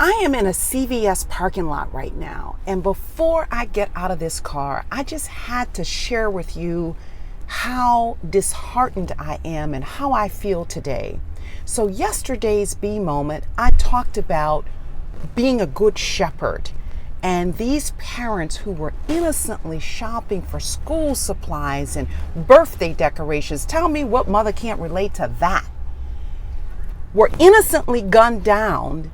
I am in a CVS parking lot right now, and before I get out of this car, I just had to share with you how disheartened I am and how I feel today. So yesterday's B moment, I talked about being a good shepherd, and these parents who were innocently shopping for school supplies and birthday decorations, tell me what mother can't relate to that, were innocently gunned down.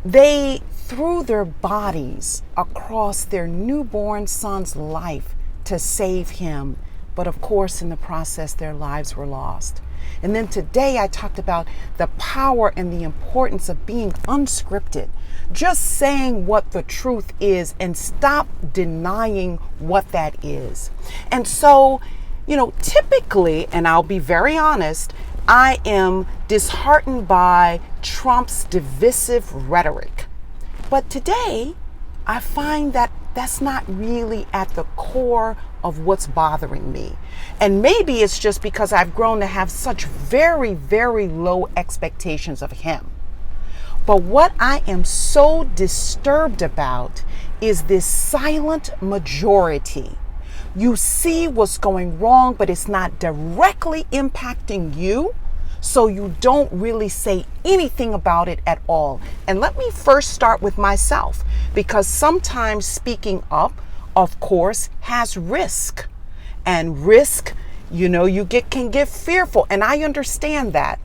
They threw their bodies across their newborn son's life to save him. But of course, in the process, their lives were lost. And then today I talked about the power and the importance of being unscripted, just saying what the truth is and stop denying what that is. And so, typically, and I'll be very honest, I am disheartened by Trump's divisive rhetoric. But today, I find that that's not really at the core of what's bothering me. And maybe it's just because I've grown to have such very, very low expectations of him. But what I am so disturbed about is this silent majority. You see what's going wrong, but it's not directly impacting you, so you don't really say anything about it at all. And let me first start with myself, because sometimes speaking up, of course, has risk. And risk, you can get fearful, and I understand that.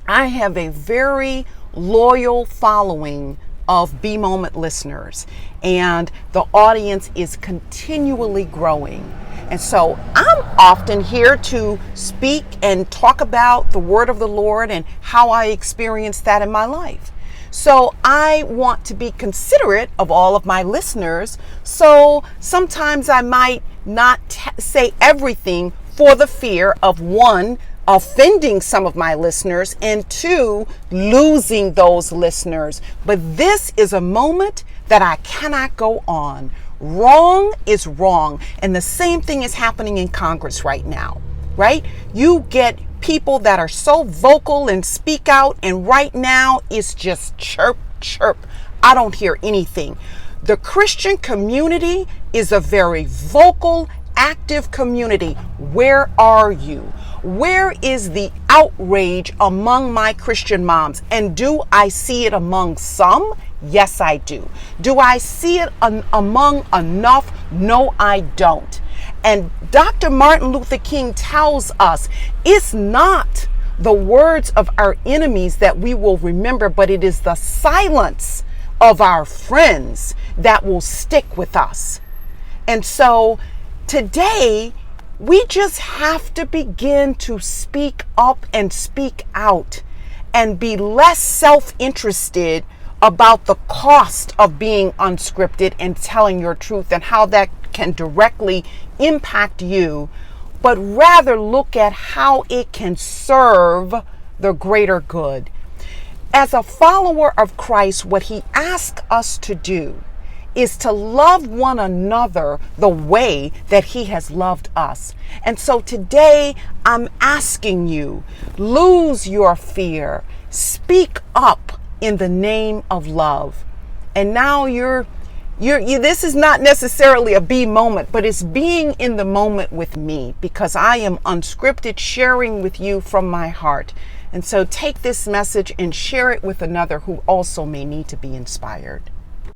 I have a very loyal following of B Moment listeners, and the audience is continually growing. And so I'm often here to speak and talk about the word of the Lord and how I experienced that in my life. So I want to be considerate of all of my listeners. So sometimes I might not say everything for the fear of, one, offending some of my listeners, and two, losing those listeners. But this is a moment that I cannot go on. Wrong is wrong. And the same thing is happening in Congress right now, right? You get people that are so vocal and speak out, and right now it's just chirp, chirp. I don't hear anything. The Christian community is a very vocal, active community. Where are you? Where is the outrage among my Christian moms? And do I see it among some? Yes, I do. Do I see it among enough? No, I don't. And Dr. Martin Luther King tells us it's not the words of our enemies that we will remember, but it is the silence of our friends that will stick with us. And so today, we just have to begin to speak up and speak out and be less self-interested about the cost of being unscripted and telling your truth and how that can directly impact you, but rather look at how it can serve the greater good. As a follower of Christ, what he asks us to do is to love one another the way that he has loved us. And so today I'm asking you, lose your fear, speak up in the name of love. And now this is not necessarily a B moment, but it's being in the moment with me, because I am unscripted, sharing with you from my heart. And so take this message and share it with another who also may need to be inspired.